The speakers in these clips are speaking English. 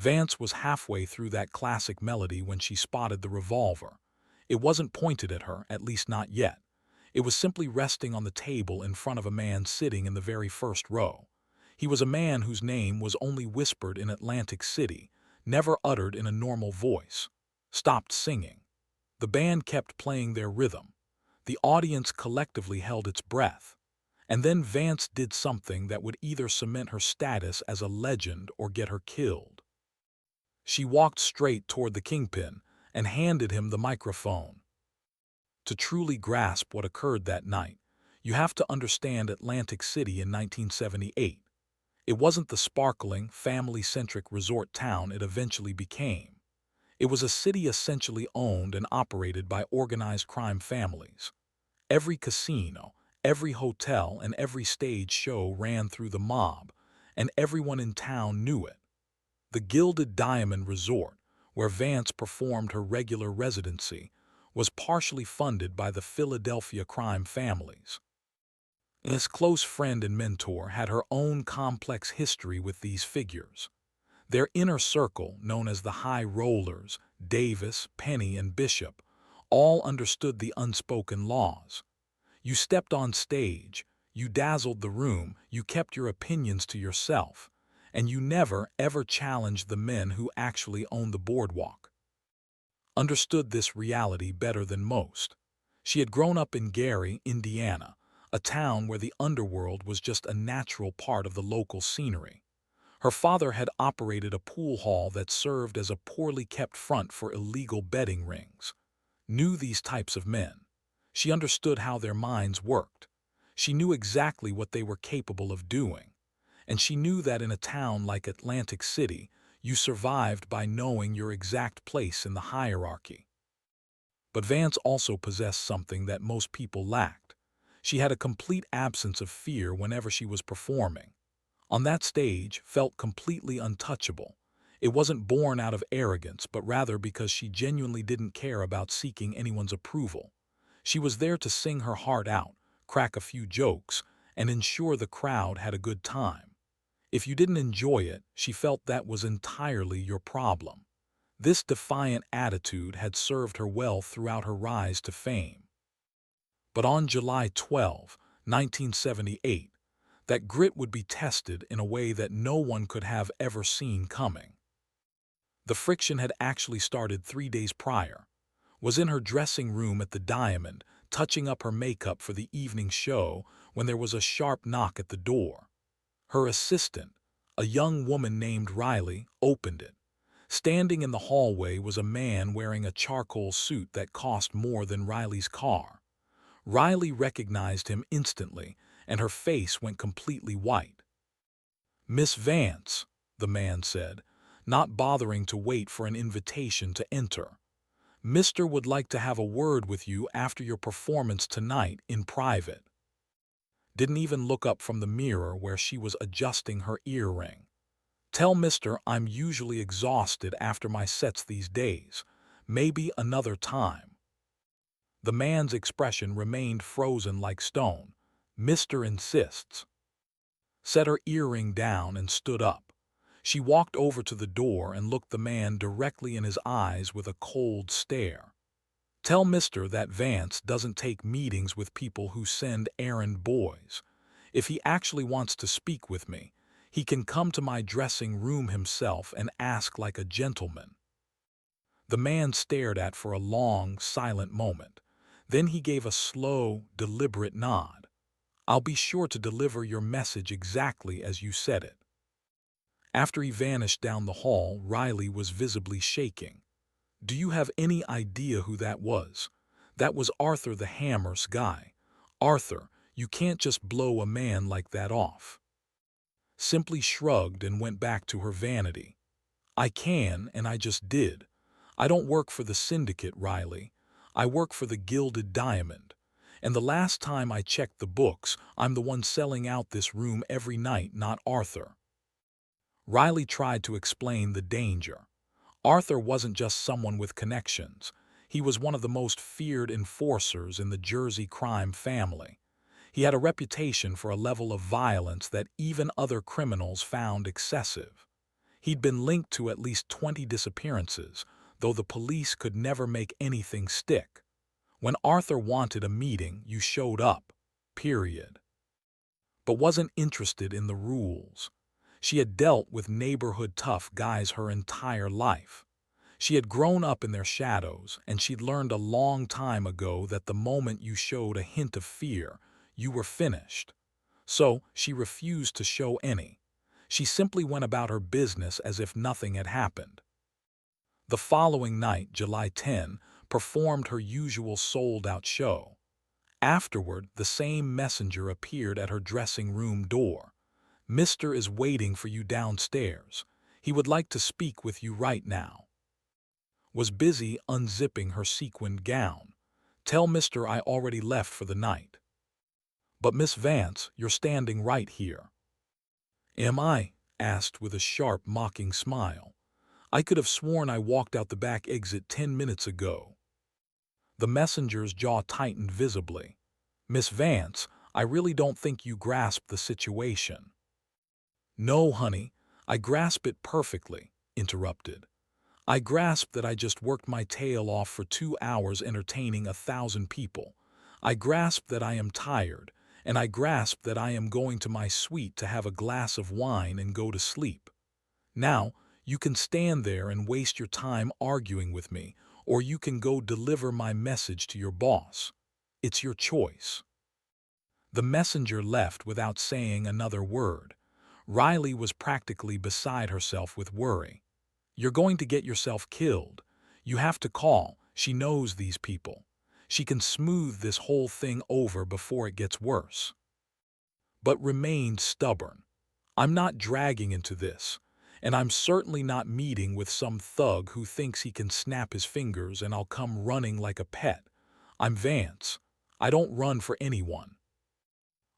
Vance was halfway through that classic melody when she spotted the revolver. It wasn't pointed at her, at least not yet. It was simply resting on the table in front of a man sitting in the very first row. He was a man whose name was only whispered in Atlantic City, never uttered in a normal voice. Stopped singing. The band kept playing their rhythm. The audience collectively held its breath. And then Vance did something that would either cement her status as a legend or get her killed. She walked straight toward the kingpin and handed him the microphone. To truly grasp what occurred that night, you have to understand Atlantic City in 1978. It wasn't the sparkling, family-centric resort town it eventually became. It was a city essentially owned and operated by organized crime families. Every casino, every hotel, and every stage show ran through the mob, and everyone in town knew it. The Gilded Diamond Resort, where Vance performed her regular residency, was partially funded by the Philadelphia crime families. This close friend and mentor had her own complex history with these figures. Their inner circle, known as the High Rollers, Davis, Penny, and Bishop, all understood the unspoken laws. You stepped on stage, you dazzled the room, you kept your opinions to yourself, and you never, ever challenged the men who actually owned the boardwalk. Understood this reality better than most. She had grown up in Gary, Indiana, a town where the underworld was just a natural part of the local scenery. Her father had operated a pool hall that served as a poorly kept front for illegal betting rings. Knew these types of men. She understood how their minds worked. She knew exactly what they were capable of doing. And she knew that in a town like Atlantic City, you survived by knowing your exact place in the hierarchy. But Vance also possessed something that most people lacked. She had a complete absence of fear whenever she was performing. On that stage, felt completely untouchable. It wasn't born out of arrogance, but rather because she genuinely didn't care about seeking anyone's approval. She was there to sing her heart out, crack a few jokes, and ensure the crowd had a good time. If you didn't enjoy it, she felt that was entirely your problem. This defiant attitude had served her well throughout her rise to fame. But on July 12, 1978, that grit would be tested in a way that no one could have ever seen coming. The friction had actually started 3 days prior. Was in her dressing room at the Diamond, touching up her makeup for the evening show, when there was a sharp knock at the door. Her assistant, a young woman named Riley, opened it. Standing in the hallway was a man wearing a charcoal suit that cost more than Riley's car. Riley recognized him instantly, and her face went completely white. "Miss Vance," the man said, not bothering to wait for an invitation to enter. "Mister would like to have a word with you after your performance tonight in private." Didn't even look up from the mirror where she was adjusting her earring. "Tell Mister I'm usually exhausted after my sets these days. Maybe another time." The man's expression remained frozen like stone. "Mister insists." Set her earring down and stood up. She walked over to the door and looked the man directly in his eyes with a cold stare. "Tell Mister that Vance doesn't take meetings with people who send errand boys. If he actually wants to speak with me, he can come to my dressing room himself and ask like a gentleman." The man stared at for a long, silent moment. Then he gave a slow, deliberate nod. "I'll be sure to deliver your message exactly as you said it." After he vanished down the hall, Riley was visibly shaking. "Do you have any idea who that was? That was Arthur the Hammer's guy. Arthur, you can't just blow a man like that off." Simply shrugged and went back to her vanity. "I can, and I just did. I don't work for the syndicate, Riley. I work for the Gilded Diamond. And the last time I checked the books, I'm the one selling out this room every night, not Arthur." Riley tried to explain the danger. Arthur wasn't just someone with connections. He was one of the most feared enforcers in the Jersey crime family. He had a reputation for a level of violence that even other criminals found excessive. He'd been linked to at least 20 disappearances, though the police could never make anything stick. When Arthur wanted a meeting, you showed up. Period. But wasn't interested in the rules. She had dealt with neighborhood tough guys her entire life. She had grown up in their shadows, and she'd learned a long time ago that the moment you showed a hint of fear, you were finished. So she refused to show any. She simply went about her business as if nothing had happened. The following night, July 10, performed her usual sold-out show. Afterward, the same messenger appeared at her dressing room door. "Mr. is waiting for you downstairs. He would like to speak with you right now." Was busy unzipping her sequined gown. "Tell Mr. I already left for the night." "But Miss Vance, you're standing right here." "Am I?" asked with a sharp, mocking smile. "I could have sworn I walked out the back exit 10 minutes ago." The messenger's jaw tightened visibly. "Miss Vance, I really don't think you grasp the situation." "No, honey, I grasp it perfectly," interrupted. "I grasp that I just worked my tail off for 2 hours entertaining 1,000 people. I grasp that I am tired, and I grasp that I am going to my suite to have a glass of wine and go to sleep. Now, you can stand there and waste your time arguing with me, or you can go deliver my message to your boss. It's your choice." The messenger left without saying another word. Riley was practically beside herself with worry. "You're going to get yourself killed. You have to call. She knows these people. She can smooth this whole thing over before it gets worse." But remained stubborn. "I'm not dragging into this. And I'm certainly not meeting with some thug who thinks he can snap his fingers and I'll come running like a pet. I'm Vance. I don't run for anyone."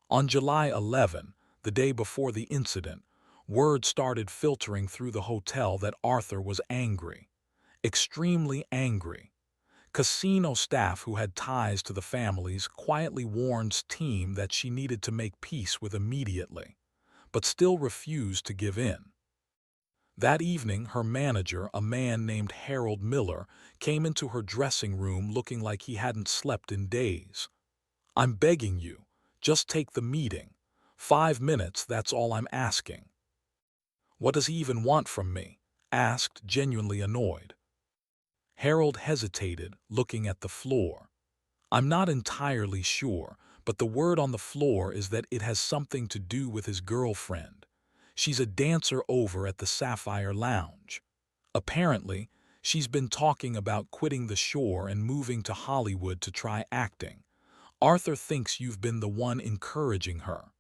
On July 11, the day before the incident, word started filtering through the hotel that Arthur was angry. Extremely angry. Casino staff who had ties to the families quietly warned team that she needed to make peace with immediately, but still refused to give in. That evening, her manager, a man named Harold Miller, came into her dressing room looking like he hadn't slept in days. "I'm begging you, just take the meeting. 5 minutes, that's all I'm asking." "What does he even want from me?" asked, genuinely annoyed. Harold hesitated, looking at the floor. "I'm not entirely sure, but the word on the floor is that it has something to do with his girlfriend. She's a dancer over at the Sapphire Lounge. Apparently, she's been talking about quitting the shore and moving to Hollywood to try acting. Arthur thinks you've been the one encouraging her."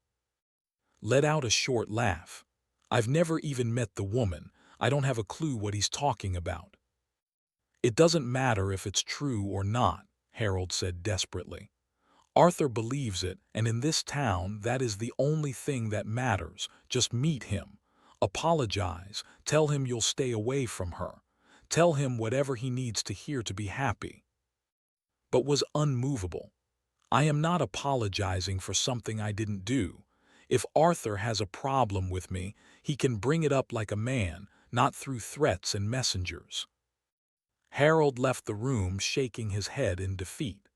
Let out a short laugh. "I've never even met the woman. I don't have a clue what he's talking about." "It doesn't matter if it's true or not," Harold said desperately. "Arthur believes it, and in this town that is the only thing that matters. Just meet him. Apologize. Tell him you'll stay away from her. Tell him whatever he needs to hear to be happy." But was unmovable. "I am not apologizing for something I didn't do. If Arthur has a problem with me, he can bring it up like a man, not through threats and messengers." Harold left the room shaking his head in defeat.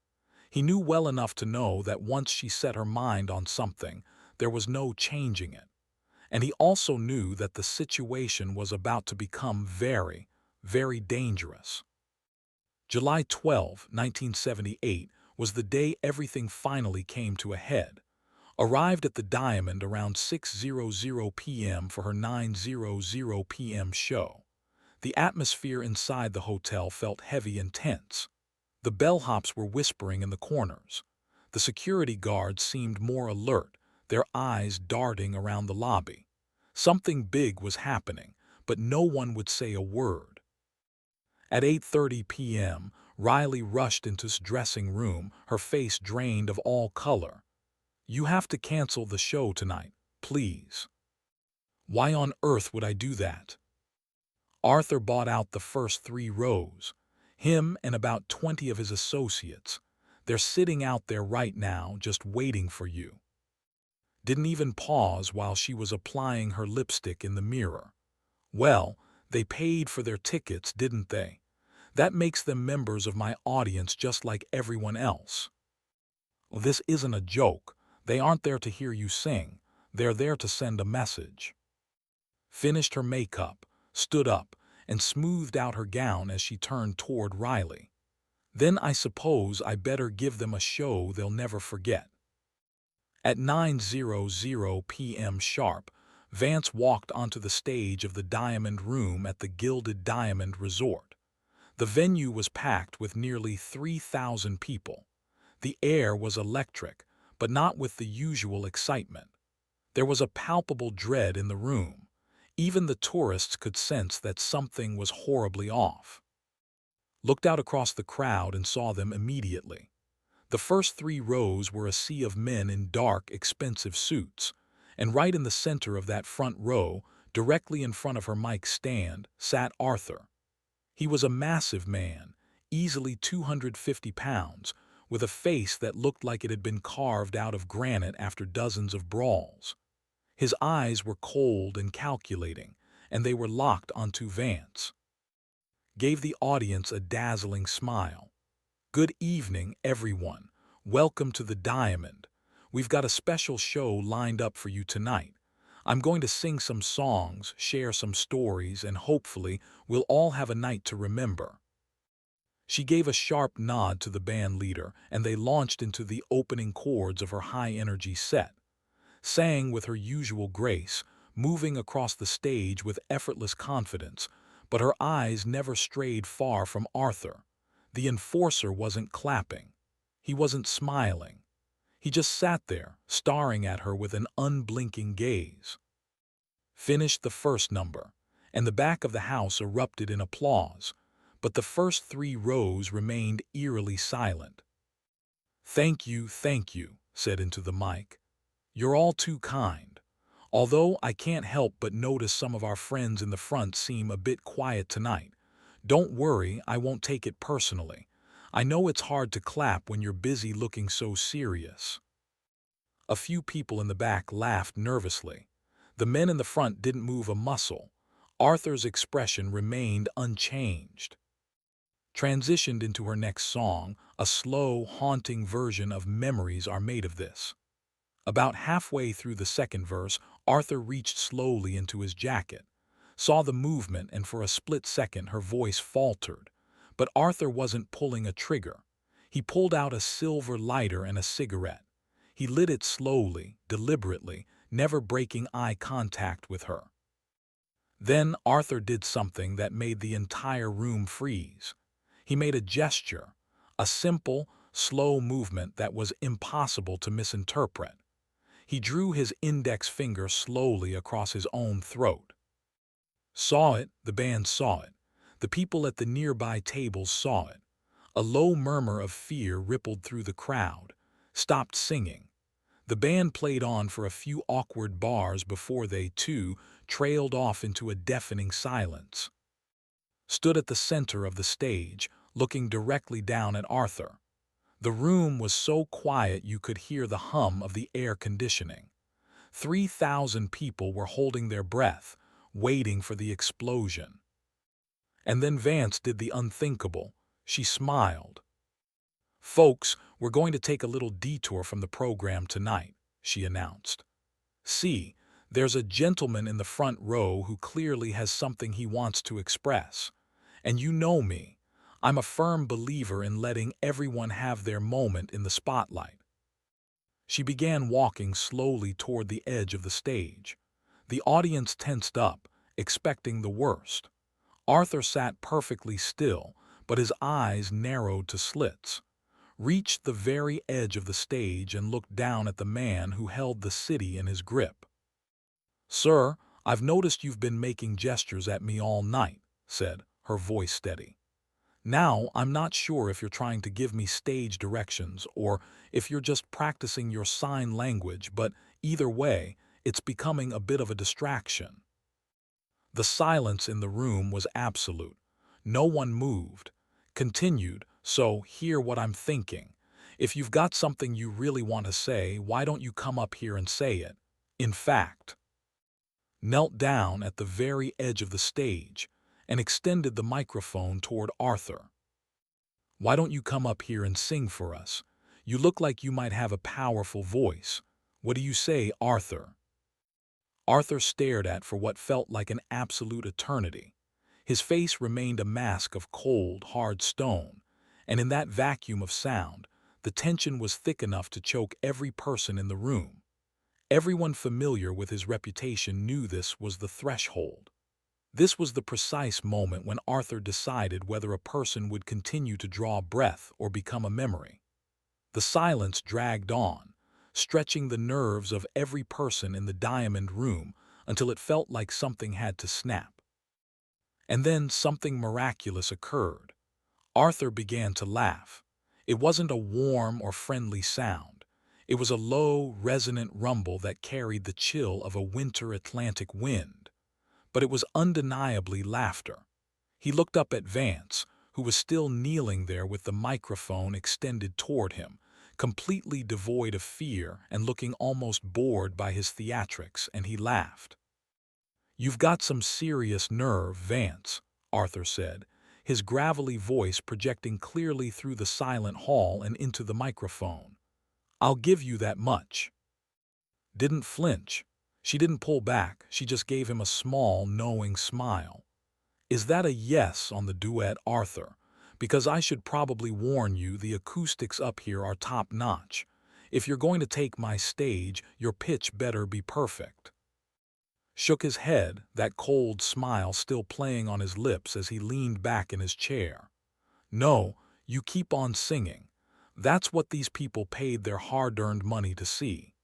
He knew well enough to know that once she set her mind on something, there was no changing it. And he also knew that the situation was about to become very, very dangerous. July 12, 1978, was the day everything finally came to a head. Arrived at the Diamond around 6:00 p.m. for her 9:00 p.m. show. The atmosphere inside the hotel felt heavy and tense. The bellhops were whispering in the corners. The security guards seemed more alert, their eyes darting around the lobby. Something big was happening, but no one would say a word. At 8:30 p.m., Riley rushed into his dressing room, her face drained of all color. "You have to cancel the show tonight, please." "Why on earth would I do that?" "Arthur bought out the first 3 rows. Him and about 20 of his associates. They're sitting out there right now just waiting for you." Didn't even pause while she was applying her lipstick in the mirror. Well, they paid for their tickets, didn't they? That makes them members of my audience just like everyone else. Well, this isn't a joke. They aren't there to hear you sing. They're there to send a message. Finished her makeup, stood up, and smoothed out her gown as she turned toward Riley. Then I suppose I better give them a show they'll never forget. At 9:00 p.m. sharp, Vance walked onto the stage of the Diamond Room at the Gilded Diamond Resort. The venue was packed with nearly 3,000 people. The air was electric, but not with the usual excitement. There was a palpable dread in the room. Even the tourists could sense that something was horribly off. Looked out across the crowd and saw them immediately. The first 3 rows were a sea of men in dark, expensive suits, and right in the center of that front row, directly in front of her mic stand, sat Arthur. He was a massive man, easily 250 pounds, with a face that looked like it had been carved out of granite after dozens of brawls. His eyes were cold and calculating, and they were locked onto Vance. Gave the audience a dazzling smile. "Good evening, everyone. Welcome to the Diamond. We've got a special show lined up for you tonight. I'm going to sing some songs, share some stories, and hopefully we'll all have a night to remember." She gave a sharp nod to the band leader, and they launched into the opening chords of her high-energy set. Sang with her usual grace, moving across the stage with effortless confidence, but her eyes never strayed far from Arthur. The enforcer wasn't clapping. He wasn't smiling. He just sat there, staring at her with an unblinking gaze. Finished the first number, and the back of the house erupted in applause, but the first 3 rows remained eerily silent. Thank you," said into the mic. "You're all too kind. Although I can't help but notice some of our friends in the front seem a bit quiet tonight. Don't worry, I won't take it personally. I know it's hard to clap when you're busy looking so serious." A few people in the back laughed nervously. The men in the front didn't move a muscle. Arthur's expression remained unchanged. Transitioned into her next song, a slow, haunting version of "Memories Are Made of This." About halfway through the second verse, Arthur reached slowly into his jacket, saw the movement, and for a split second her voice faltered. But Arthur wasn't pulling a trigger. He pulled out a silver lighter and a cigarette. He lit it slowly, deliberately, never breaking eye contact with her. Then Arthur did something that made the entire room freeze. He made a gesture, a simple, slow movement that was impossible to misinterpret. He drew his index finger slowly across his own throat. Saw it, the band saw it. The people at the nearby tables saw it. A low murmur of fear rippled through the crowd. Stopped singing. The band played on for a few awkward bars before they, too, trailed off into a deafening silence. Stood at the center of the stage, looking directly down at Arthur. The room was so quiet you could hear the hum of the air conditioning. 3,000 people were holding their breath, waiting for the explosion. And then Vance did the unthinkable. She smiled. "Folks, we're going to take a little detour from the program tonight," she announced. "See, there's a gentleman in the front row who clearly has something he wants to express. And you know me. I'm a firm believer in letting everyone have their moment in the spotlight." She began walking slowly toward the edge of the stage. The audience tensed up, expecting the worst. Arthur sat perfectly still, but his eyes narrowed to slits. Reached the very edge of the stage and looked down at the man who held the city in his grip. "Sir, I've noticed you've been making gestures at me all night," said, her voice steady. "Now, I'm not sure if you're trying to give me stage directions or if you're just practicing your sign language, but either way, it's becoming a bit of a distraction." The silence in the room was absolute. No one moved. Continued, "So, hear what I'm thinking. If you've got something you really want to say, why don't you come up here and say it? In fact..." knelt down at the very edge of the stage, and extended the microphone toward Arthur. "Why don't you come up here and sing for us? You look like you might have a powerful voice. What do you say, Arthur?" Arthur stared at for what felt like an absolute eternity. His face remained a mask of cold, hard stone, and in that vacuum of sound, the tension was thick enough to choke every person in the room. Everyone familiar with his reputation knew this was the threshold. This was the precise moment when Arthur decided whether a person would continue to draw breath or become a memory. The silence dragged on, stretching the nerves of every person in the diamond room until it felt like something had to snap. And then something miraculous occurred. Arthur began to laugh. It wasn't a warm or friendly sound. It was a low, resonant rumble that carried the chill of a winter Atlantic wind. But it was undeniably laughter. He looked up at Vance, who was still kneeling there with the microphone extended toward him, completely devoid of fear and looking almost bored by his theatrics, and he laughed. "You've got some serious nerve, Vance," Arthur said, his gravelly voice projecting clearly through the silent hall and into the microphone. "I'll give you that much." Didn't flinch. She didn't pull back, she just gave him a small, knowing smile. "Is that a yes on the duet, Arthur? Because I should probably warn you the acoustics up here are top-notch. If you're going to take my stage, your pitch better be perfect." Shook his head, that cold smile still playing on his lips as he leaned back in his chair. "No, you keep on singing. That's what these people paid their hard-earned money to see."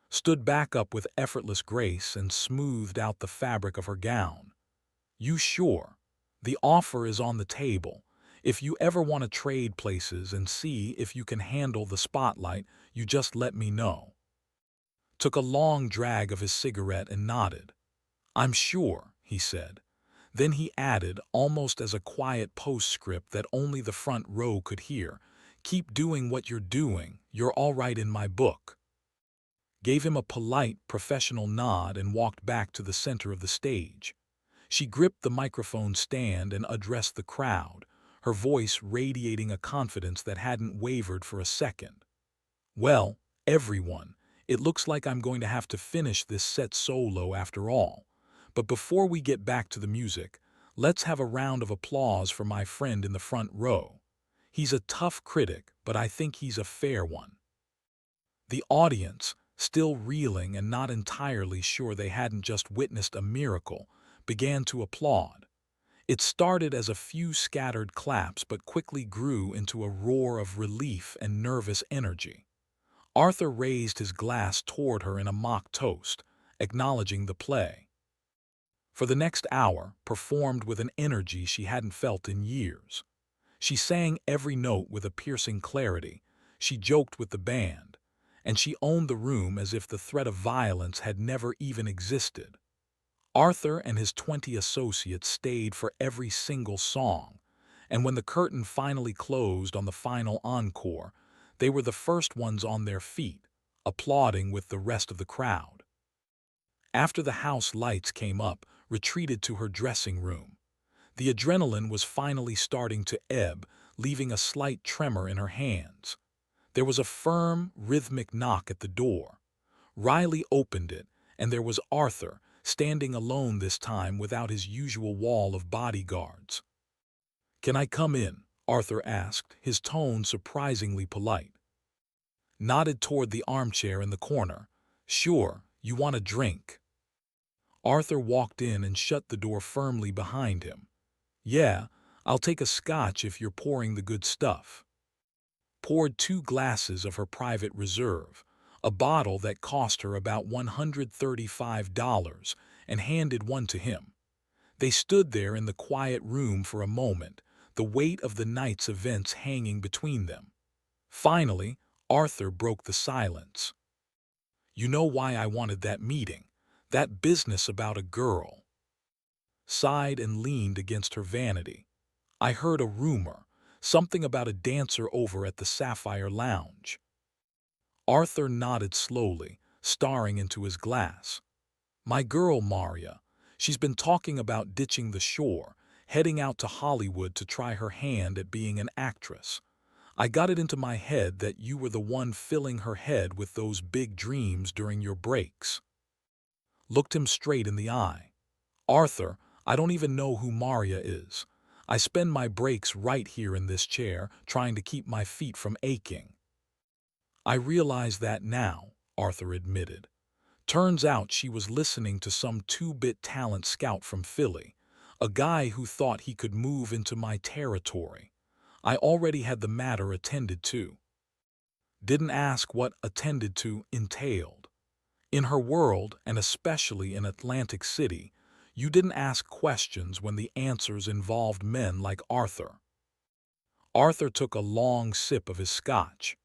Stood back up with effortless grace and smoothed out the fabric of her gown. "You sure? The offer is on the table. If you ever want to trade places and see if you can handle the spotlight, you just let me know." Took a long drag of his cigarette and nodded. "I'm sure," he said. Then he added, almost as a quiet postscript that only the front row could hear, "Keep doing what you're doing. You're all right in my book." Gave him a polite, professional nod and walked back to the center of the stage. She gripped the microphone stand and addressed the crowd, her voice radiating a confidence that hadn't wavered for a second. "Well, everyone, it looks like I'm going to have to finish this set solo after all. But before we get back to the music, let's have a round of applause for my friend in the front row. He's a tough critic, but I think he's a fair one." The audience, still reeling and not entirely sure they hadn't just witnessed a miracle, began to applaud. It started as a few scattered claps but quickly grew into a roar of relief and nervous energy. Arthur raised his glass toward her in a mock toast, acknowledging the play. For the next hour, performed with an energy she hadn't felt in years. She sang every note with a piercing clarity, she joked with the band, and she owned the room as if the threat of violence had never even existed. Arthur and his 20 associates stayed for every single song, and when the curtain finally closed on the final encore, they were the first ones on their feet, applauding with the rest of the crowd. After the house lights came up, retreated to her dressing room. The adrenaline was finally starting to ebb, leaving a slight tremor in her hands. There was a firm, rhythmic knock at the door. Riley opened it, and there was Arthur, standing alone this time without his usual wall of bodyguards. "Can I come in?" Arthur asked, his tone surprisingly polite. Nodded toward the armchair in the corner. "Sure, you want a drink?" Arthur walked in and shut the door firmly behind him. "Yeah, I'll take a scotch if you're pouring the good stuff." Poured 2 glasses of her private reserve, a bottle that cost her about $135, and handed one to him. They stood there in the quiet room for a moment, the weight of the night's events hanging between them. Finally, Arthur broke the silence. "You know why I wanted that meeting? That business about a girl." Sighed and leaned against her vanity. "I heard a rumor, something about a dancer over at the Sapphire Lounge." Arthur nodded slowly, staring into his glass. My girl, Maria. She's been talking about ditching the shore, heading out to Hollywood to try her hand at being an actress. I got it into my head that you were the one filling her head with those big dreams during your breaks. Looked him straight in the eye. Arthur, I don't even know who Maria is. I spend my breaks right here in this chair, trying to keep my feet from aching. I realize that now, Arthur admitted. Turns out she was listening to some two-bit talent scout from Philly, a guy who thought he could move into my territory. I already had the matter attended to. Didn't ask what attended to entailed. In her world, and especially in Atlantic City, you didn't ask questions when the answers involved men like Arthur. Arthur took a long sip of his scotch.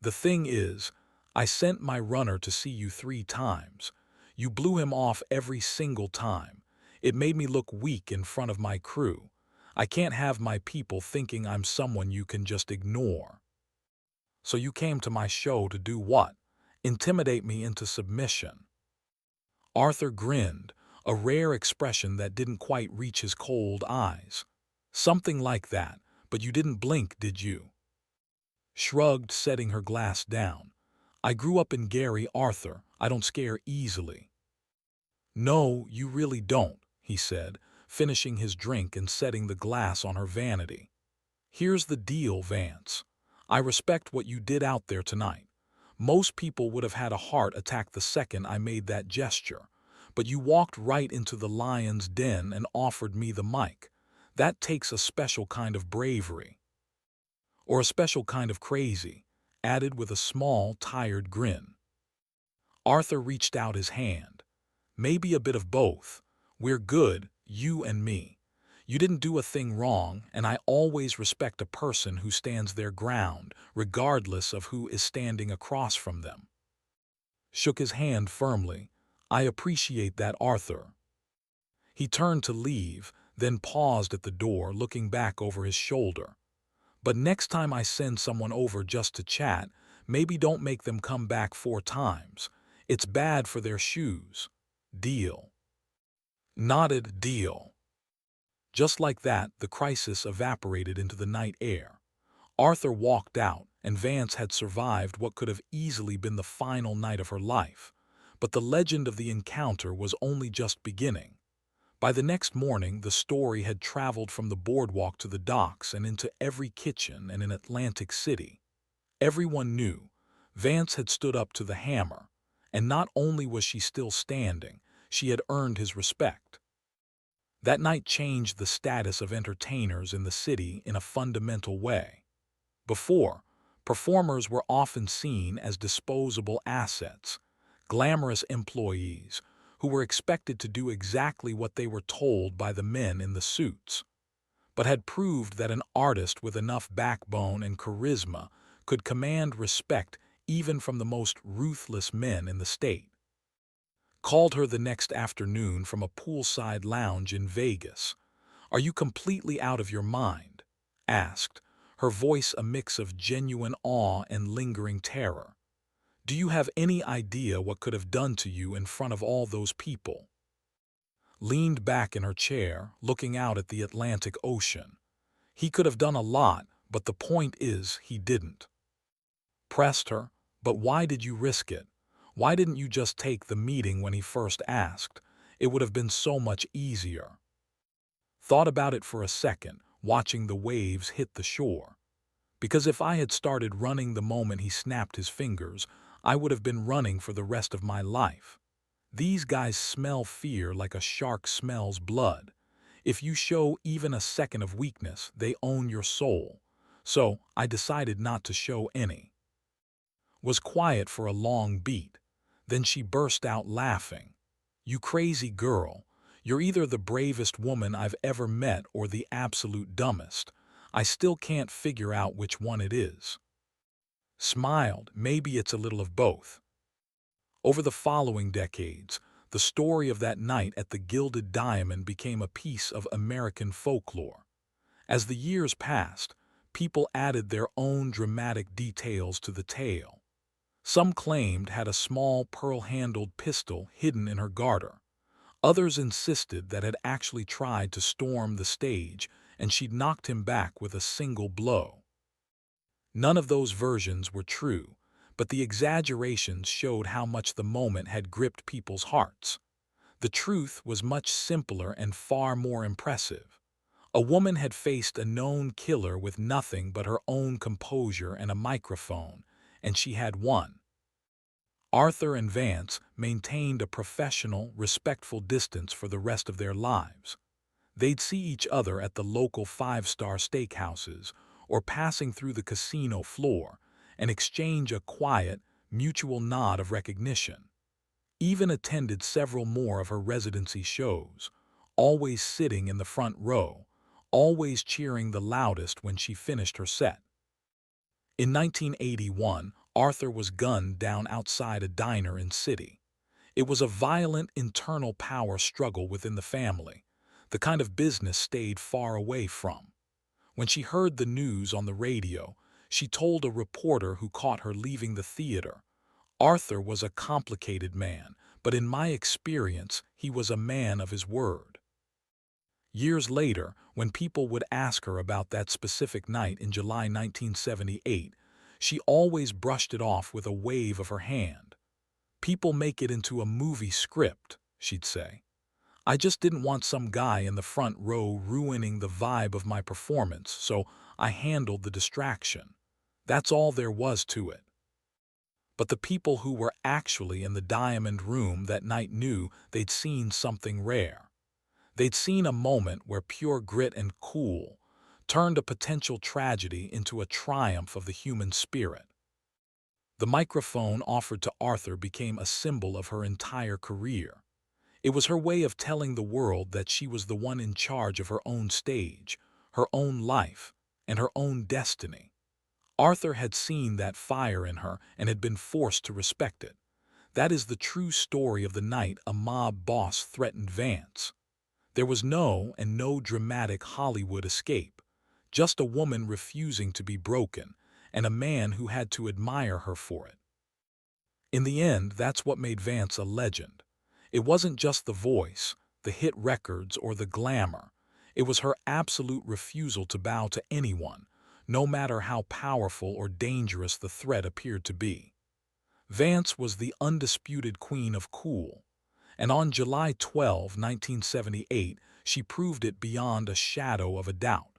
The thing is, I sent my runner to see you 3 times. You blew him off every single time. It made me look weak in front of my crew. I can't have my people thinking I'm someone you can just ignore. So you came to my show to do what? Intimidate me into submission. Arthur grinned, a rare expression that didn't quite reach his cold eyes. Something like that, but you didn't blink, did you? Shrugged, setting her glass down. I grew up in Gary, Arthur. I don't scare easily. No, you really don't, he said, finishing his drink and setting the glass on her vanity. Here's the deal, Vance. I respect what you did out there tonight. Most people would have had a heart attack the second I made that gesture, but you walked right into the lion's den and offered me the mic. That takes a special kind of bravery. Or a special kind of crazy, added with a small, tired grin. Arthur reached out his hand. Maybe a bit of both. We're good, you and me. You didn't do a thing wrong, and I always respect a person who stands their ground, regardless of who is standing across from them. Shook his hand firmly. I appreciate that, Arthur. He turned to leave, then paused at the door, looking back over his shoulder. But next time I send someone over just to chat, maybe don't make them come back 4 times. It's bad for their shoes. Deal. Nodded. Deal. Just like that, the crisis evaporated into the night air. Arthur walked out, and Vance had survived what could have easily been the final night of her life. But the legend of the encounter was only just beginning. By the next morning, the story had traveled from the boardwalk to the docks and into every kitchen and in Atlantic City. Everyone knew Vance had stood up to the hammer, and not only was she still standing, she had earned his respect. That night changed the status of entertainers in the city in a fundamental way. Before, performers were often seen as disposable assets, glamorous employees who were expected to do exactly what they were told by the men in the suits, but had proved that an artist with enough backbone and charisma could command respect even from the most ruthless men in the state. Called her the next afternoon from a poolside lounge in Vegas. "Are you completely out of your mind?" asked, her voice a mix of genuine awe and lingering terror. "Do you have any idea what could have done to you in front of all those people?" Leaned back in her chair, looking out at the Atlantic Ocean. He could have done a lot, but the point is he didn't. Pressed her, "But why did you risk it? Why didn't you just take the meeting when he first asked? It would have been so much easier." Thought about it for a second, watching the waves hit the shore. Because if I had started running the moment he snapped his fingers, I would have been running for the rest of my life. These guys smell fear like a shark smells blood. If you show even a second of weakness, they own your soul. So I decided not to show any. Was quiet for a long beat. Then she burst out laughing. "You crazy girl. You're either the bravest woman I've ever met or the absolute dumbest. I still can't figure out which one it is." Smiled. "Maybe it's a little of both." Over the following decades, the story of that night at the Gilded Diamond became a piece of American folklore. As the years passed, people added their own dramatic details to the tale. Some claimed had a small pearl-handled pistol hidden in her garter. Others insisted that had actually tried to storm the stage and she'd knocked him back with a single blow. None of those versions were true, but the exaggerations showed how much the moment had gripped people's hearts. The truth was much simpler and far more impressive. A woman had faced a known killer with nothing but her own composure and a microphone, and she had won. Arthur and Vance maintained a professional, respectful distance for the rest of their lives. They'd see each other at the local five-star steakhouses or passing through the casino floor and exchange a quiet, mutual nod of recognition. Even attended several more of her residency shows, always sitting in the front row, always cheering the loudest when she finished her set. In 1981, Arthur was gunned down outside a diner in City. It was a violent internal power struggle within the family, the kind of business stayed far away from. When she heard the news on the radio, she told a reporter who caught her leaving the theater, "Arthur was a complicated man, but in my experience, he was a man of his word." Years later, when people would ask her about that specific night in July 1978, she always brushed it off with a wave of her hand. "People make it into a movie script," she'd say. "I just didn't want some guy in the front row ruining the vibe of my performance, so I handled the distraction. That's all there was to it." But the people who were actually in the Diamond Room that night knew they'd seen something rare. They'd seen a moment where pure grit and cool turned a potential tragedy into a triumph of the human spirit. The microphone offered to Arthur became a symbol of her entire career. It was her way of telling the world that she was the one in charge of her own stage, her own life, and her own destiny. Arthur had seen that fire in her and had been forced to respect it. That is the true story of the night a mob boss threatened Vance. There was no dramatic Hollywood escape, just a woman refusing to be broken, and a man who had to admire her for it. In the end, that's what made Vance a legend. It wasn't just the voice, the hit records, or the glamour. It was her absolute refusal to bow to anyone, no matter how powerful or dangerous the threat appeared to be. Vance was the undisputed queen of cool, and on July 12, 1978, she proved it beyond a shadow of a doubt.